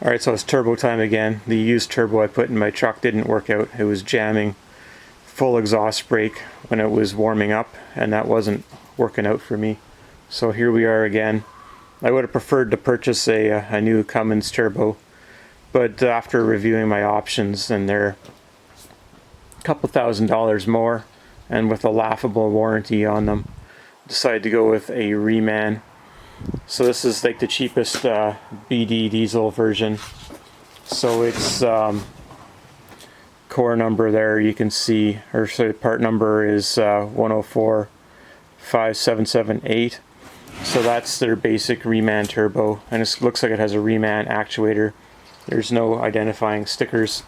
Alright, so it's turbo time again. The used turbo I put in my truck didn't work out. It was jamming full exhaust brake when it was warming up, and that wasn't working out for me. So here we are again. I would have preferred to purchase a new Cummins turbo, but after reviewing my options, and they're a couple $1,000s more, and with a laughable warranty on them, decided to go with a Reman. So this is like the cheapest BD diesel version. So it's core number there you can see, or sorry, part number is 104578. So that's their basic Reman turbo, and it looks like it has a Reman actuator. There's no identifying stickers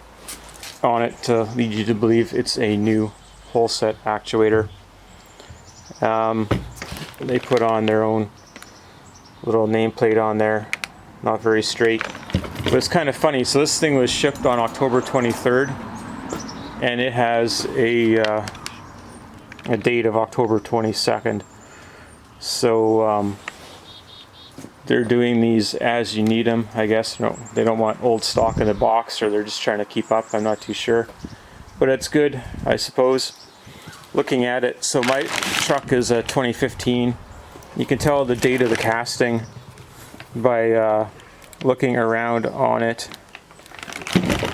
on it to lead you to believe it's a new whole set actuator. They put on their own little nameplate on there, not very straight, but it's kind of funny. So this thing was shipped on October 23rd, and it has a date of October 22nd. So they're doing these as you need them, I guess. No, they don't want old stock in the box, or they're just trying to keep up. I'm not too sure, but it's good, I suppose. Looking at it, so my truck is a 2015. You can tell the date of the casting by looking around on it.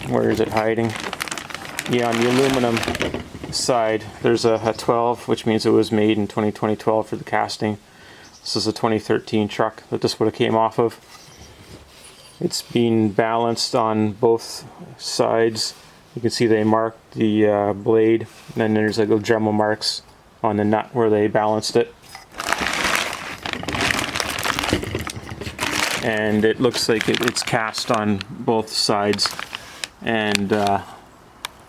Where is it hiding? Yeah, on the aluminum side, there's a 12, which means it was made in 2012 for the casting. This is a 2013 truck that this would have came off of. It's being balanced on both sides. You can see they marked the blade, and then there's like little Dremel marks on the nut where they balanced it. And it looks like it's cast on both sides, and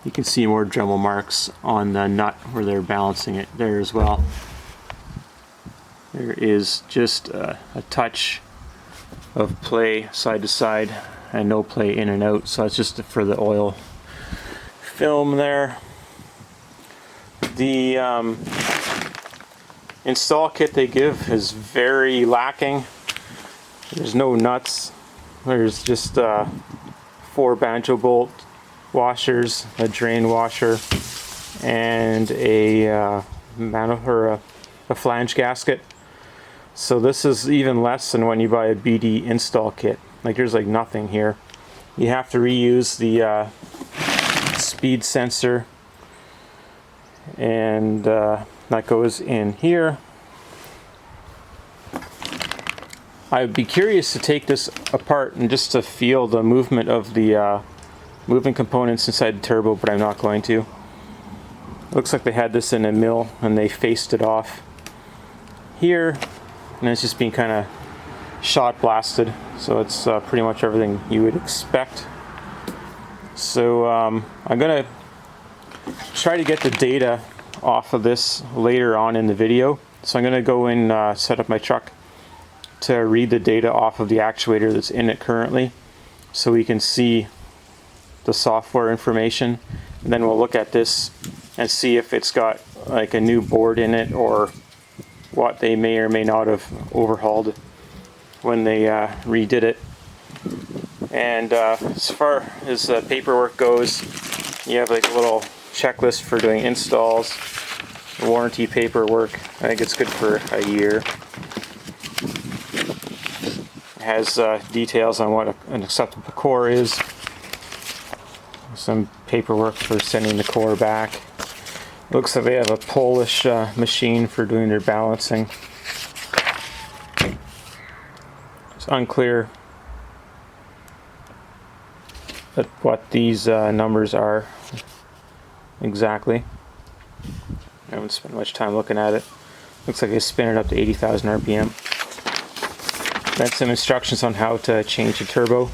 you can see more Dremel marks on the nut where they're balancing it there as well. There is just a touch of play side to side and no play in and out, so it's just for the oil film there. The install kit they give is very lacking. There's no nuts. There's just 4 banjo bolt washers, a drain washer, and a flange gasket. So this is even less than when you buy a BD install kit. Like, there's like nothing here. You have to reuse the speed sensor, and that goes in here. I would be curious to take this apart and just to feel the movement of the moving components inside the turbo, but I'm not going to. Looks like they had this in a mill and they faced it off here, and it's just being kind of shot blasted, so it's pretty much everything you would expect. So I'm gonna try to get the data off of this later on in the video. So I'm gonna go and set up my truck to read the data off of the actuator that's in it currently, so we can see the software information, and then we'll look at this and see if it's got like a new board in it, or what they may or may not have overhauled when they redid it. And as far as paperwork goes, you have like a little checklist for doing installs, warranty paperwork. I think it's good for a year. It has details on what an acceptable core is, some paperwork for sending the core back. Looks like they have a Polish machine for doing their balancing. It's unclear what these numbers are exactly. I haven't spent much time looking at it. Looks like they spin it up to 80,000 RPM. That's some instructions on how to change the turbo.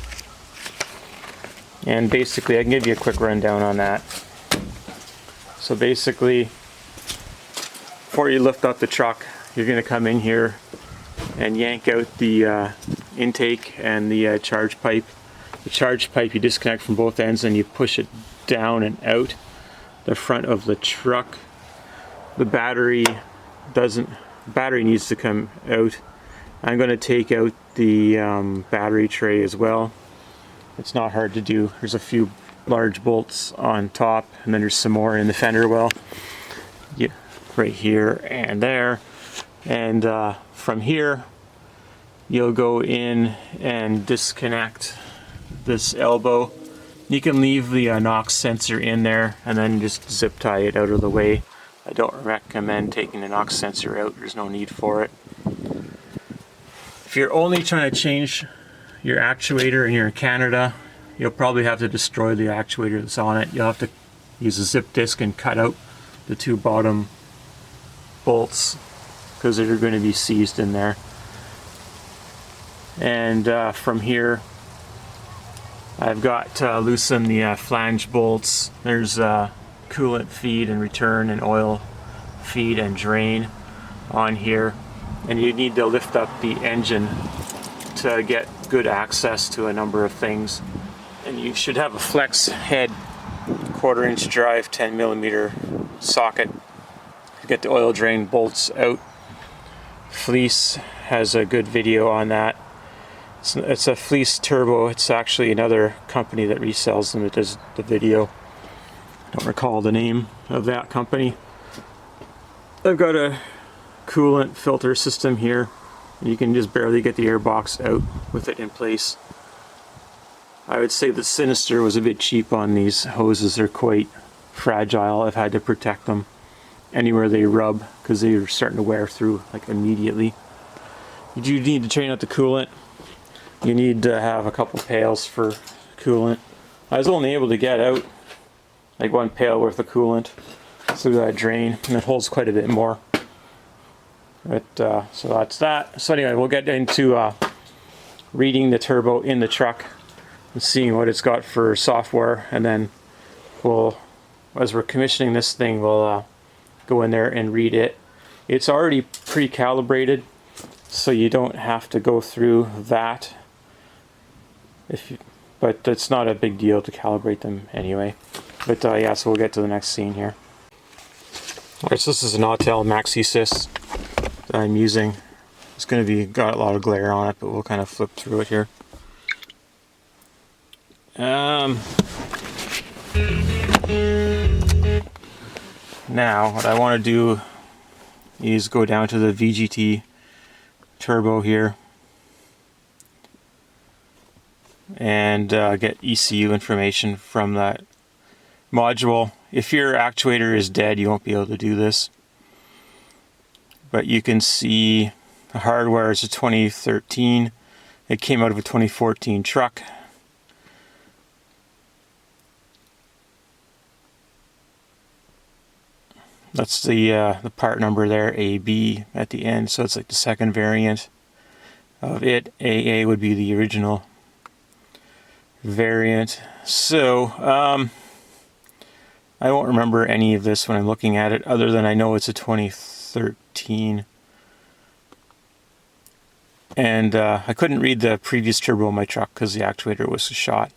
And basically, I can give you a quick rundown on that. So basically, before you lift up the truck, you're going to come in here and yank out the intake and the charge pipe. The charge pipe you disconnect from both ends and you push it down and out the front of the truck. The battery needs to come out. I'm going to take out the battery tray as well. It's not hard to do. There's a few large bolts on top, and then there's some more in the fender well. Yeah, right here and there. And from here, you'll go in and disconnect this elbow. You can leave the NOx sensor in there and then just zip tie it out of the way. I don't recommend taking the NOx sensor out. There's no need for it. If you're only trying to change your actuator and you're in Canada, you'll probably have to destroy the actuator that's on it. You'll have to use a zip disc and cut out the two bottom bolts because they're going to be seized in there. And from here, I've got loosened the flange bolts. There's coolant feed and return and oil feed and drain on here. And you need to lift up the engine to get good access to a number of things. And you should have a flex head 1/4 inch drive 10mm socket to get the oil drain bolts out. Fleece has a good video on that. It's a Fleece Turbo. It's actually another company that resells them that does the video. I don't recall the name of that company. I've got a coolant filter system here. You can just barely get the air box out with it in place. I would say the Sinister was a bit cheap on these hoses. They're quite fragile. I've had to protect them anywhere they rub because they're starting to wear through like immediately. You do need to drain out the coolant. You need to have a couple pails for coolant. I was only able to get out like 1 pail worth of coolant through that drain, and it holds quite a bit more. But so that's that. So anyway, we'll get into reading the turbo in the truck and seeing what it's got for software, and then we'll, as we're commissioning this thing, we'll go in there and read it. It's already pre-calibrated, so you don't have to go through that. But it's not a big deal to calibrate them anyway. But yeah, so we'll get to the next scene here. Alright, so this is an Autel Maxi-Sys that I'm using. It's going to be got a lot of glare on it, but we'll kind of flip through it here. Now, what I want to do is go down to the VGT turbo here and get ECU information from that module. If your actuator is dead, you won't be able to do this. But you can see the hardware is a 2013. It came out of a 2014 truck. That's the part number there, AB at the end, so it's like the second variant of it. AA would be the original variant. So I won't remember any of this when I'm looking at it, other than I know it's a 2013. And I couldn't read the previous turbo on my truck because the actuator was shot.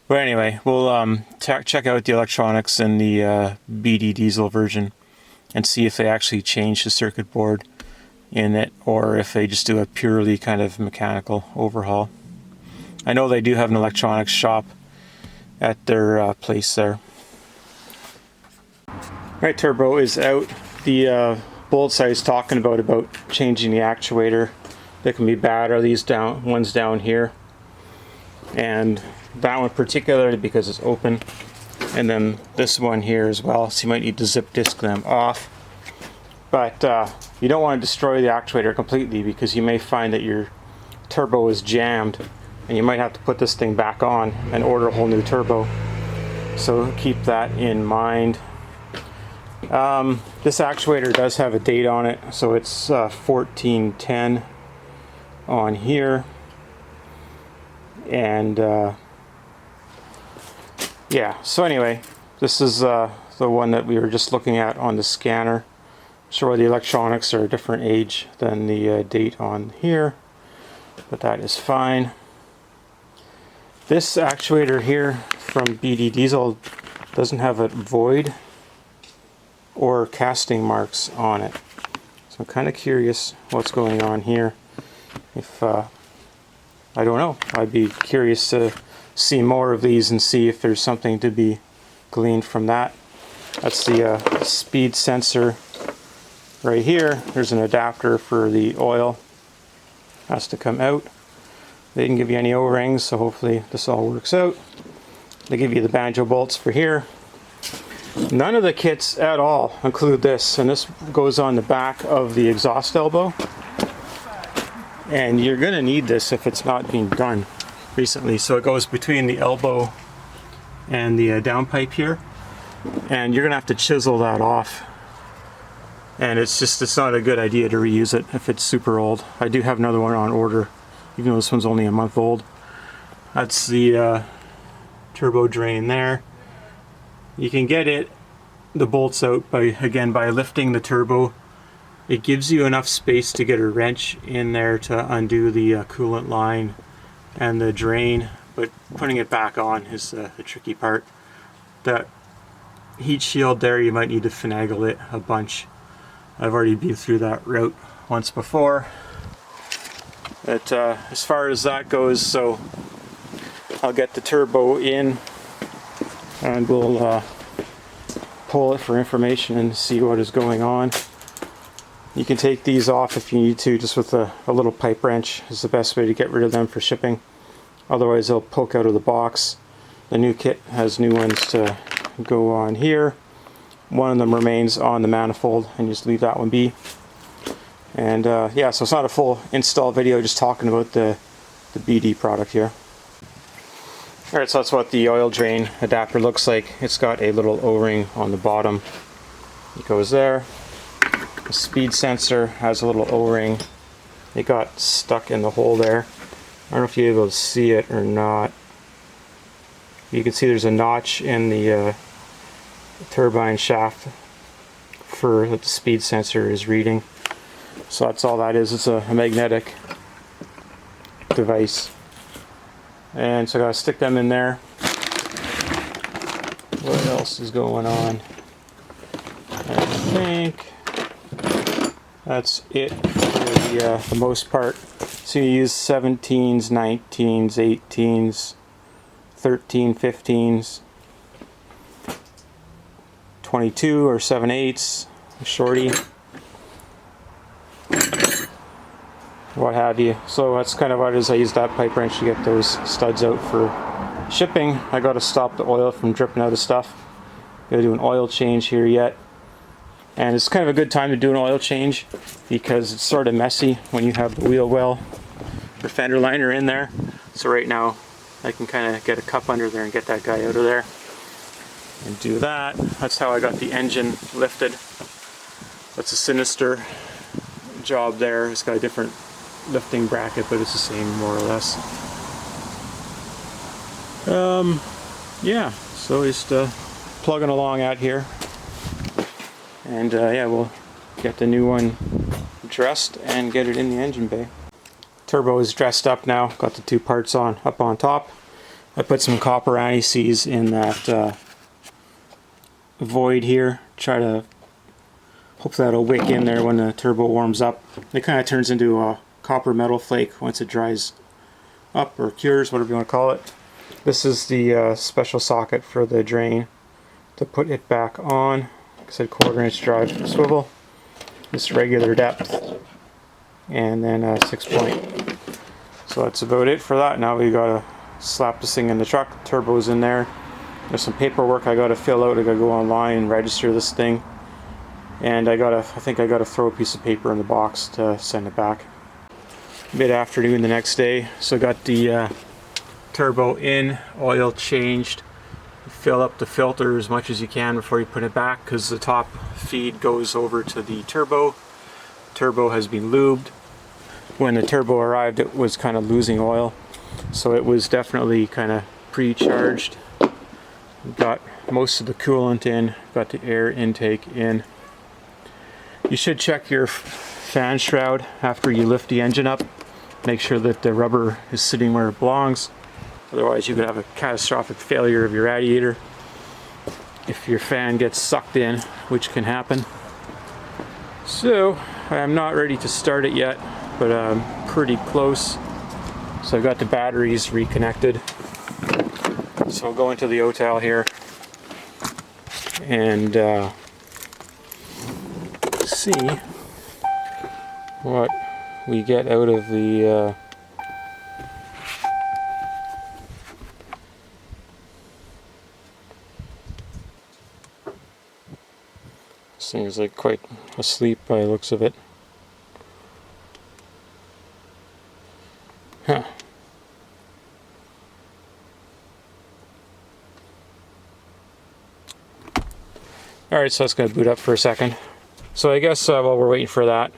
But anyway, we'll check out the electronics in the BD diesel version and see if they actually change the circuit board in it, or if they just do a purely kind of mechanical overhaul. I know they do have an electronics shop at their place there. Right, turbo is out. The bolts I was talking about changing the actuator, they can be bad, are these ones down here. And that one particularly because it's open. And then this one here as well, so you might need to zip disc them off. But you don't want to destroy the actuator completely, because you may find that your turbo is jammed and you might have to put this thing back on and order a whole new turbo. So keep that in mind. This actuator does have a date on it, so it's 1410 on here. And yeah, so anyway, this is the one that we were just looking at on the scanner. Sure, the electronics are a different age than the date on here, but that is fine. This actuator here from BD Diesel doesn't have a void or casting marks on it, so I'm kind of curious what's going on here. If I don't know, I'd be curious to see more of these and see if there's something to be gleaned from that. That's the speed sensor right here. There's an adapter for the oil. Has to come out. They didn't give you any O-rings, so hopefully this all works out. They give you the banjo bolts for here. None of the kits at all include this, and this goes on the back of the exhaust elbow. And you're gonna need this if it's not being done recently. So it goes between the elbow and the downpipe here, and you're gonna have to chisel that off. And it's not a good idea to reuse it if it's super old. I do have another one on order, even though this one's only a month old. That's the turbo drain there. You can get the bolts out by lifting the turbo. It gives you enough space to get a wrench in there to undo the coolant line and the drain, but putting it back on is the tricky part. That heat shield there, you might need to finagle it a bunch. I've already been through that route once before. But as far as that goes, so I'll get the turbo in and we'll pull it for information and see what is going on. You can take these off if you need to, just with a little pipe wrench is the best way to get rid of them for shipping. Otherwise they'll poke out of the box. The new kit has new ones to go on here. One of them remains on the manifold, and just leave that one be. And yeah, so it's not a full install video, just talking about the BD product here. Alright, so that's what the oil drain adapter looks like. It's got a little O-ring on the bottom. It goes there. The speed sensor has a little O-ring. It got stuck in the hole there. I don't know if you're able to see it or not. You can see there's a notch in the turbine shaft for what the speed sensor is reading. So that's all that is. It's a magnetic device. And so I gotta stick them in there. What else is going on? I think that's it for the most part. So you use 17s, 19s, 18s, 13, 15s, 22 or 7/8, shorty, what have you. So that's kind of what it is. I use that pipe wrench to get those studs out for shipping. I got to stop the oil from dripping out of stuff. Got to do an oil change here yet. And it's kind of a good time to do an oil change because it's sort of messy when you have the wheel well, the fender liner in there. So right now I can kind of get a cup under there and get that guy out of there and do that. That's how I got the engine lifted. That's a Sinister job there. It's got a different lifting bracket, but it's the same more or less. Yeah, so just plugging along out here. And yeah, we'll get the new one dressed and get it in the engine bay. Turbo is dressed up now, got the two parts up on top. I put some copper anti-seize in that void here. Try to hope that'll wick in there when the turbo warms up. It kind of turns into a copper metal flake once it dries up or cures, whatever you want to call it. This is the special socket for the drain to put it back on. Like I said, 1/4 inch drive swivel. This regular depth, and then 6-point. So that's about it for that. Now we gotta slap this thing in the truck. Turbo's in there. There's some paperwork I gotta fill out. I gotta go online and register this thing, and I think I gotta throw a piece of paper in the box to send it back. Mid-afternoon the next day, so got the turbo in, oil changed. Fill up the filter as much as you can before you put it back, because the top feed goes over to the turbo. Turbo has been lubed. When the turbo arrived, it was kind of losing oil, so it was definitely kind of pre-charged. Got most of the coolant in, got the air intake in. You should check your fan shroud after you lift the engine up. Make sure that the rubber is sitting where it belongs. Otherwise you could have a catastrophic failure of your radiator if your fan gets sucked in, which can happen. So I'm not ready to start it yet, but I'm pretty close. So I got the batteries reconnected. So we'll go into the OTAL here and see what we get out of the this thing is like quite asleep by the looks of it. Huh. Alright, so that's going to boot up for a second. So I guess while we're waiting for that,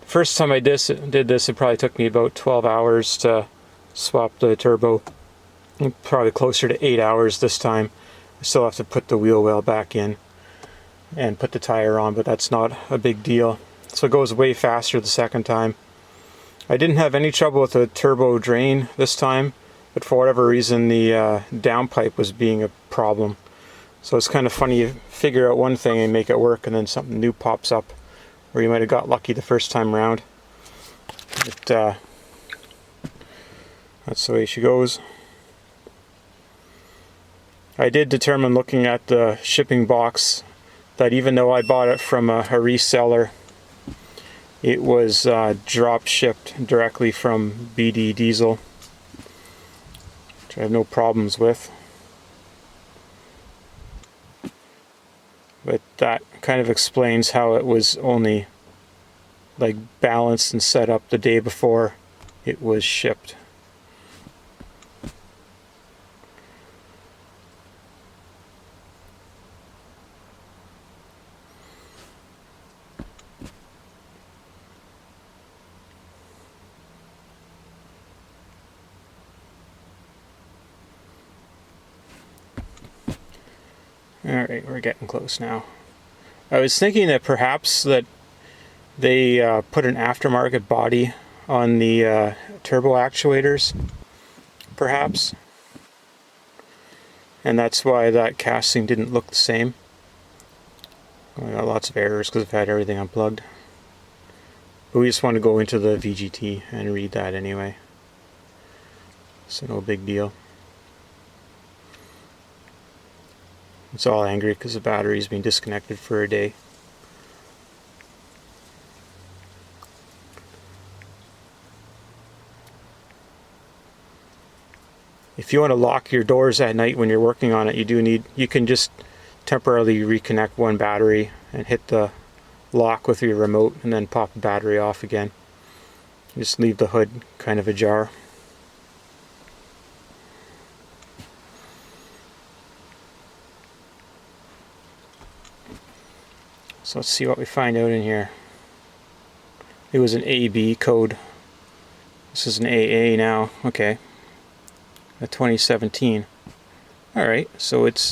the first time I did this, it probably took me about 12 hours to swap the turbo. Probably closer to 8 hours this time. I still have to put the wheel well back in and put the tire on, but that's not a big deal. So it goes way faster the second time. I didn't have any trouble with the turbo drain this time, but for whatever reason the downpipe was being a problem. So it's kind of funny, you figure out one thing and make it work, and then something new pops up, or you might have got lucky the first time around. But that's the way she goes. I did determine, looking at the shipping box, that even though I bought it from a reseller, it was drop shipped directly from BD Diesel, which I have no problems with. But that kind of explains how it was only like balanced and set up the day before it was shipped. Alright, we're getting close now. I was thinking that perhaps that they put an aftermarket body on the turbo actuators, perhaps. And that's why that casting didn't look the same. I got lots of errors because I've had everything unplugged. But we just want to go into the VGT and read that anyway. So no big deal. It's all angry because the battery's been disconnected for a day. If you want to lock your doors at night when you're working on it, you can just temporarily reconnect one battery and hit the lock with your remote and then pop the battery off again. Just leave the hood kind of ajar. So let's see what we find out in here. It was an AB code. This is an AA now. Okay. A 2017. Alright, so it's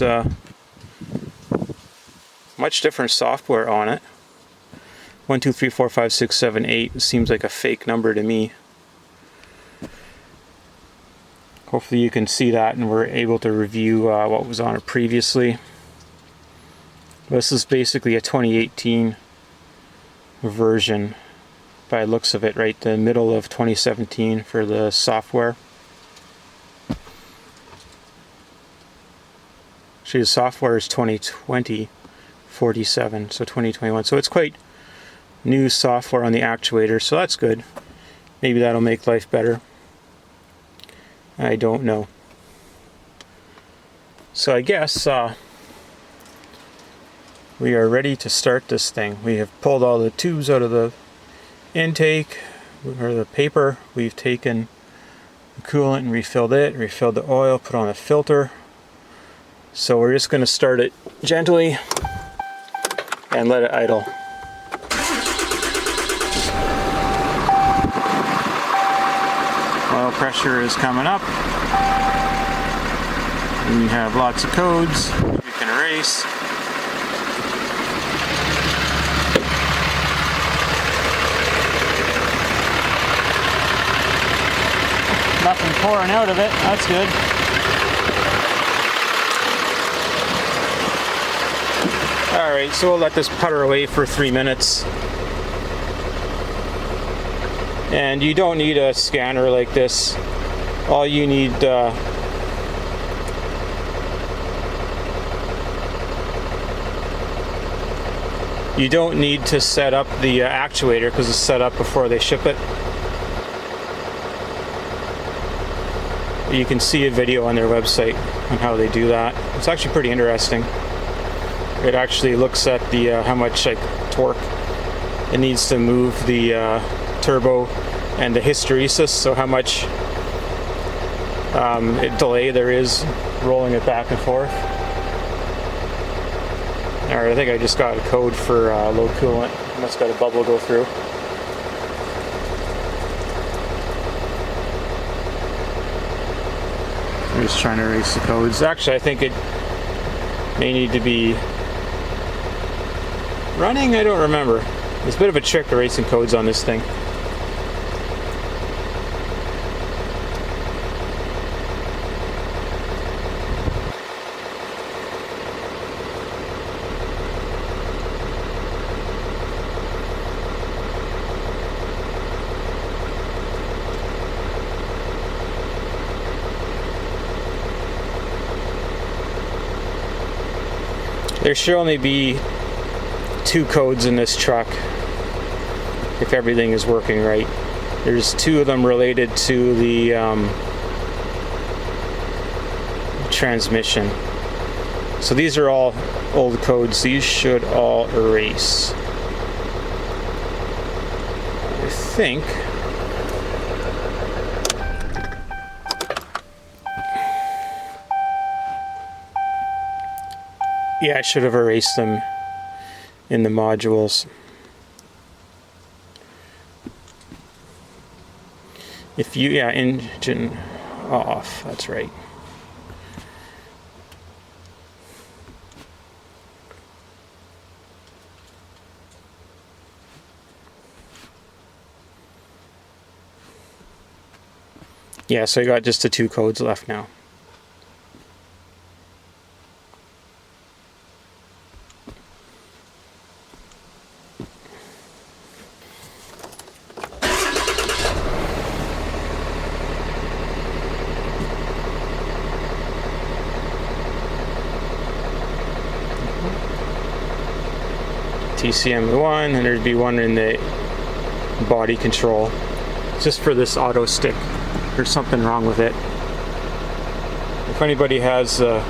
much different software on it. 1, 2, 3, 4, 5, 6, 7, 8 seems like a fake number to me. Hopefully you can see that and we're able to review what was on it previously. This is basically a 2018 version by the looks of it, right? The middle of 2017 for the software. Actually, the software is 2020 47, so 2021. So it's quite new software on the actuator, so that's good. Maybe that'll make life better. I don't know. So I guess we are ready to start this thing. We have pulled all the tubes out of the intake, or the paper. We've taken the coolant and refilled it, refilled the oil, put on a filter. So we're just going to start it gently and let it idle. Oil pressure is coming up. We have lots of codes we can erase. Nothing pouring out of it, that's good. Alright, so we'll let this putter away for 3 minutes. And you don't need a scanner like this. All you need You don't need to set up the actuator because it's set up before they ship it. You can see a video on their website on how they do that. It's actually pretty interesting. It actually looks at the how much like torque it needs to move the turbo and the hysteresis, so how much delay there is rolling it back and forth. Alright, I think I just got a code for low coolant. Must got a bubble go through. I'm just trying to erase the codes. Actually, I think it may need to be running. I don't remember. It's a bit of a trick erasing codes on this thing. There should only be 2 codes in this truck if everything is working right. There's 2 of them related to the transmission. So these are all old codes. These should all erase. I think. Yeah, I should have erased them in the modules. If you, yeah, engine off, that's right. Yeah, so I got just the 2 codes left now. TCM1, and there'd be one in the body control, just for this auto stick. There's something wrong with it. If anybody has a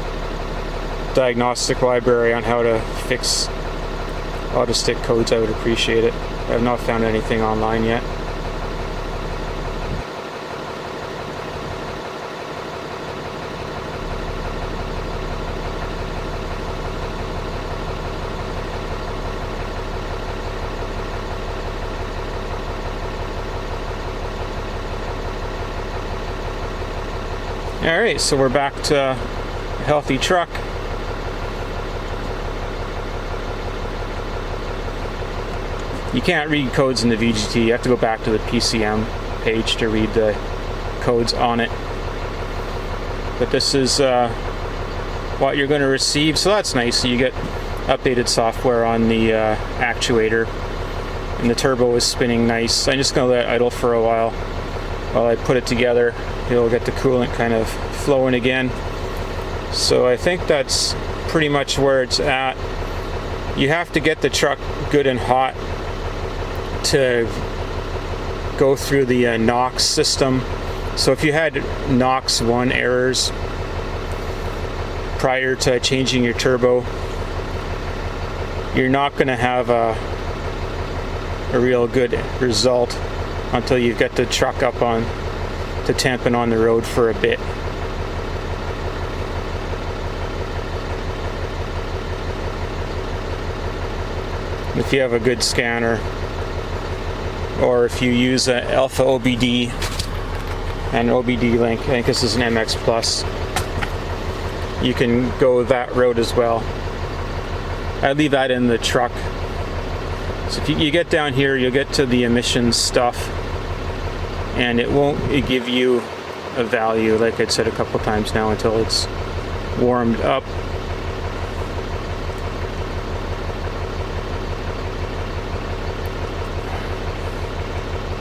diagnostic library on how to fix auto stick codes, I would appreciate it. I have not found anything online yet. Alright, so we're back to a healthy truck. You can't read codes in the VGT. You have to go back to the PCM page to read the codes on it. But this is what you're going to receive, so that's nice. So you get updated software on the actuator, and the turbo is spinning nice. I'm just going to let it idle for a while I put it together. It'll get the coolant kind of flowing again. So I think that's pretty much where it's at. You have to get the truck good and hot to go through the NOx system. So if you had NOx 1 errors prior to changing your turbo, you're not going to have a real good result until you get the truck up on to temp and on the road for a bit. If you have a good scanner, or if you use an Alpha OBD and OBD link, I think this is an MX Plus, you can go that route as well. I leave that in the truck. So if you get down here, you'll get to the emissions stuff, and it won't give you a value, like I said a couple times now, until it's warmed up.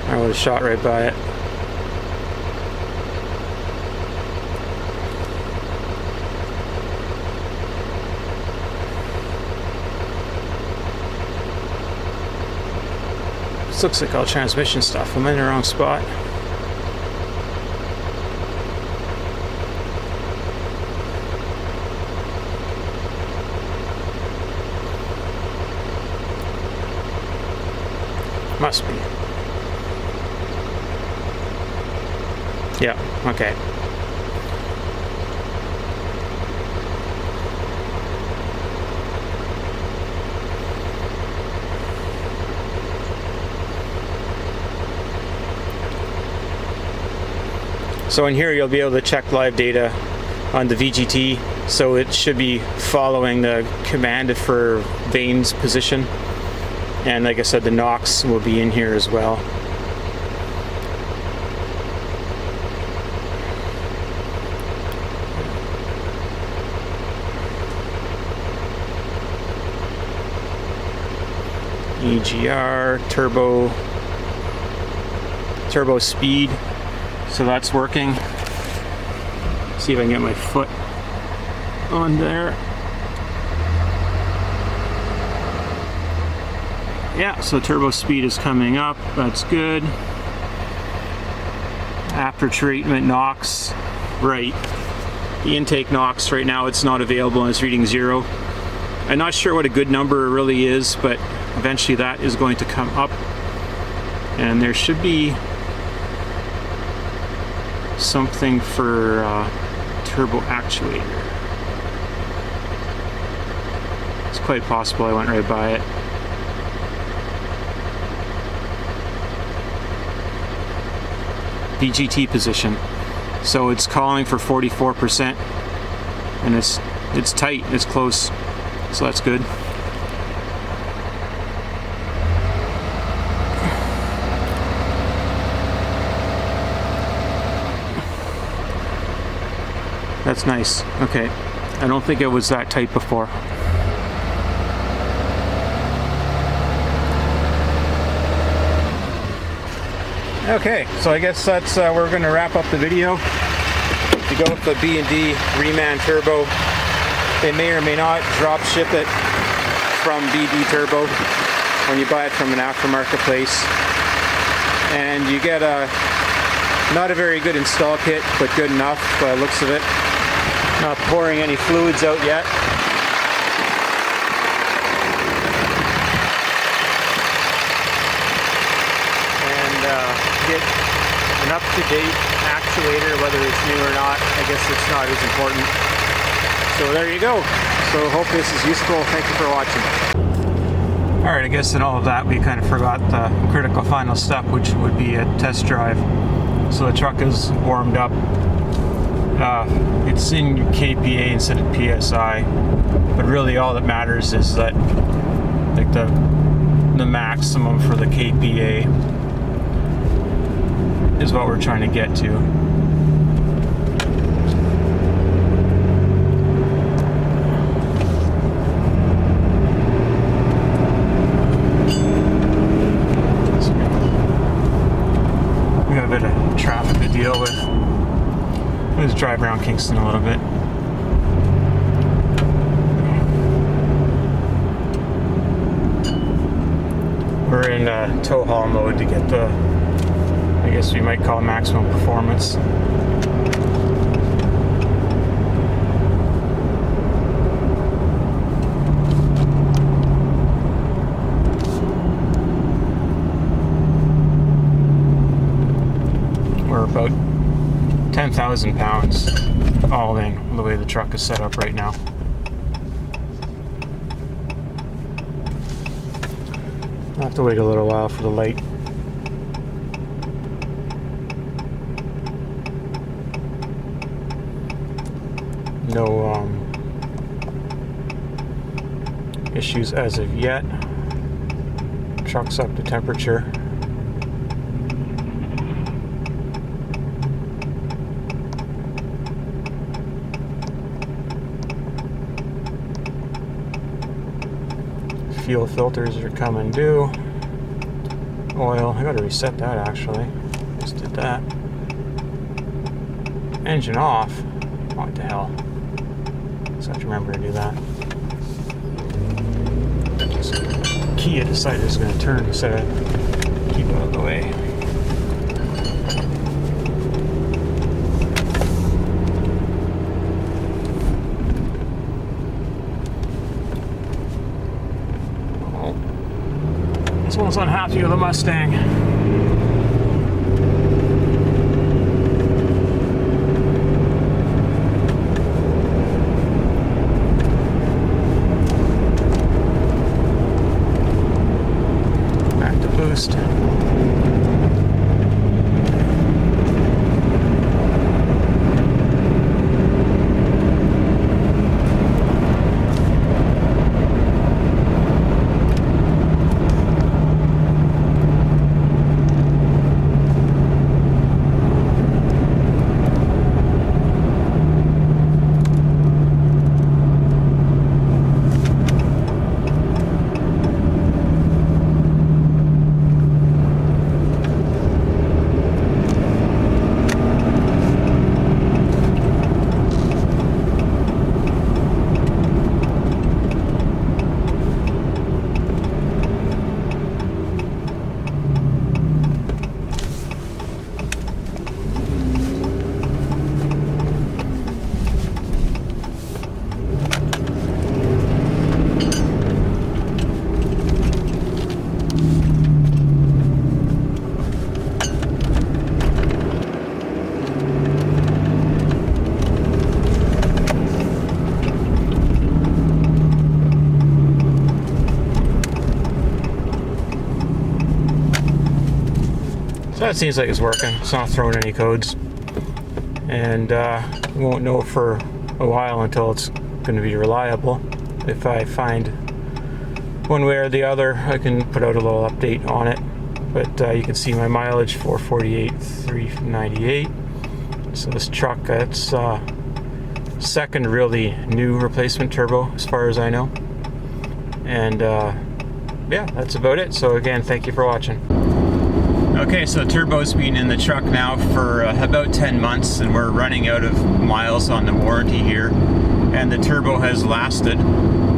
I would have shot right by it. This looks like all transmission stuff. I'm in the wrong spot. Must be. Yeah, okay. So in here you'll be able to check live data on the VGT, so it should be following the command for vane's position. And like I said, the NOx will be in here as well. EGR, turbo speed, so that's working. See if I can get my foot on there. Yeah, so turbo speed is coming up, that's good. After treatment NOx, right. The intake NOx right now, it's not available and it's reading 0. I'm not sure what a good number really is, but eventually that is going to come up. And there should be something for turbo actuator. It's quite possible I went right by it. VGT position. So it's calling for 44%, and it's tight, it's close, so that's good. That's nice. Okay. I don't think it was that tight before. Okay, so I guess that's we're going to wrap up the video. To go with the BD Reman Turbo, they may or may not drop ship it from BD Turbo when you buy it from an aftermarket place. And you get a not a very good install kit, but good enough by the looks of it. Not pouring any fluids out yet. And get an up-to-date actuator, whether it's new or not. I guess it's not as important. So there you go. So hope this is useful. Thank you for watching. Alright, I guess in all of that we kind of forgot the critical final step, which would be a test drive. So the truck is warmed up. It's in kPa instead of PSI, but really all that matters is that like the maximum for the kPa is what we're trying to get to. We got a bit of traffic to deal with. Let's drive around Kingston a little bit. We're in tow haul mode to get the, I guess we might call maximum performance. We're about 10,000 pounds all in, the way the truck is set up right now. I'll have to wait a little while for the light. No issues as of yet. Truck's up to temperature. Fuel filters are coming due. Oil, I gotta reset that actually. Just did that. Engine off. What the hell? So I have to remember to do that. Key I decided it's gonna turn instead of keep it out of the way. Oh. This one's unhappy with the Mustang. Boost. So that seems like it's working. It's not throwing any codes. And we won't know for a while until it's going to be reliable. If I find one way or the other, I can put out a little update on it. But you can see my mileage, 448, 398. So this truck, it's second really new replacement turbo as far as I know. And yeah, that's about it. So again, thank you for watching. Okay, so the turbo's been in the truck now for about 10 months, and we're running out of miles on the warranty here, and the turbo has lasted,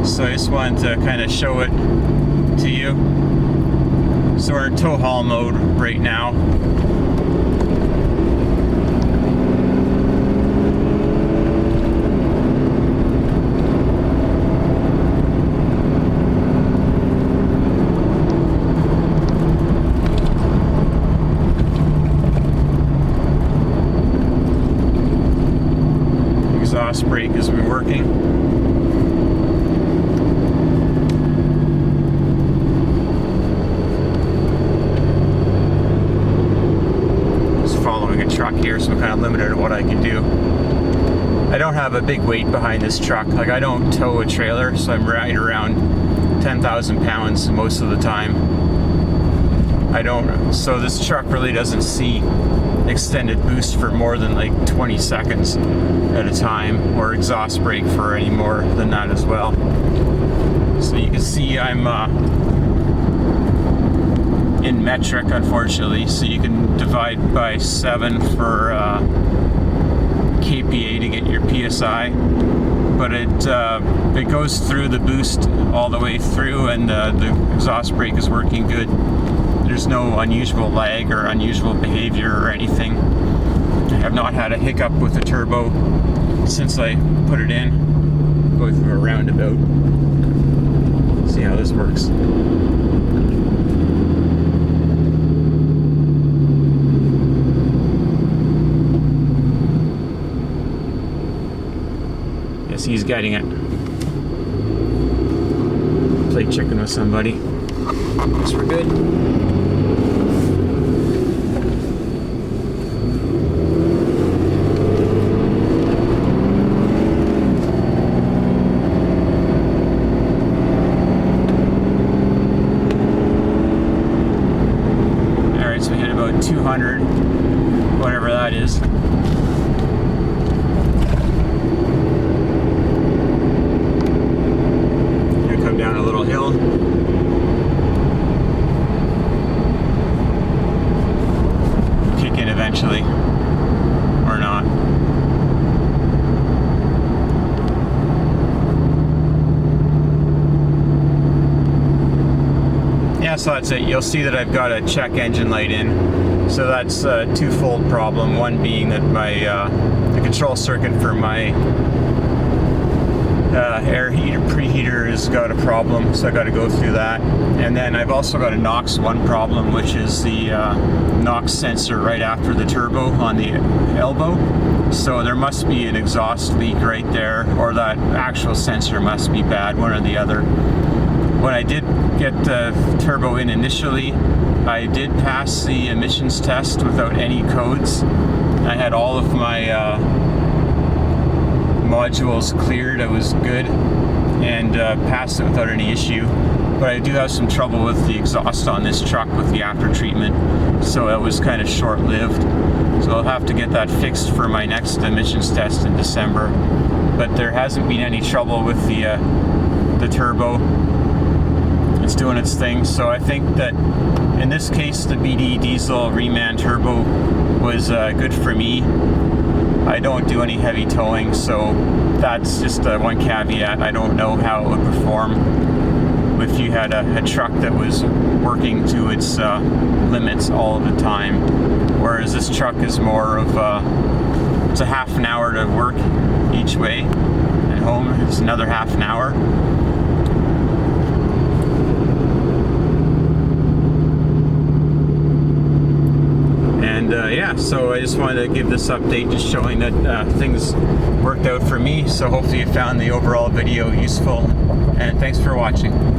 so I just wanted to kind of show it to you. So we're in tow haul mode right now. Exhaust brake has been working. Just following a truck here, so I'm kind of limited in what I can do. I don't have a big weight behind this truck. Like, I don't tow a trailer, so I'm right around 10,000 pounds most of the time. So this truck really doesn't see extended boost for more than like 20 seconds at a time, or exhaust brake for any more than that as well. So you can see I'm in metric, unfortunately, so you can divide by 7 for kPa to get your PSI, but it goes through the boost all the way through, and the exhaust brake is working good. There's no unusual lag or unusual behavior or anything. I have not had a hiccup with the turbo since I put it in. Go through a roundabout. See how this works. Yes, he's getting it. Play chicken with somebody. Guess we're good. Alright, so we hit about 200, whatever that is. Gonna come down a little hill. Eventually, or not. Yeah, so that's it. You'll see that I've got a check engine light in. So that's a twofold problem. One being that my the control circuit for my air heater preheater has got a problem, so I got to go through that. And then I've also got a NOx 1 problem, which is the NOx sensor right after the turbo on the elbow. So there must be an exhaust leak right there, or that actual sensor must be bad, one or the other. When I did get the turbo in initially, I did pass the emissions test without any codes. I had all of my modules cleared. I was good and passed it without any issue. But I do have some trouble with the exhaust on this truck with the after treatment, so it was kind of short-lived. So I'll have to get that fixed for my next emissions test in December. But there hasn't been any trouble with the turbo. It's doing its thing. So I think that in this case the BD Diesel Reman Turbo was good for me. I don't do any heavy towing, so that's just one caveat. I don't know how it would perform if you had a truck that was working to its limits all the time, whereas this truck is more of it's a half an hour to work each way, and home it's another half an hour. Yeah, so I just wanted to give this update, just showing that things worked out for me. So hopefully you found the overall video useful, and thanks for watching.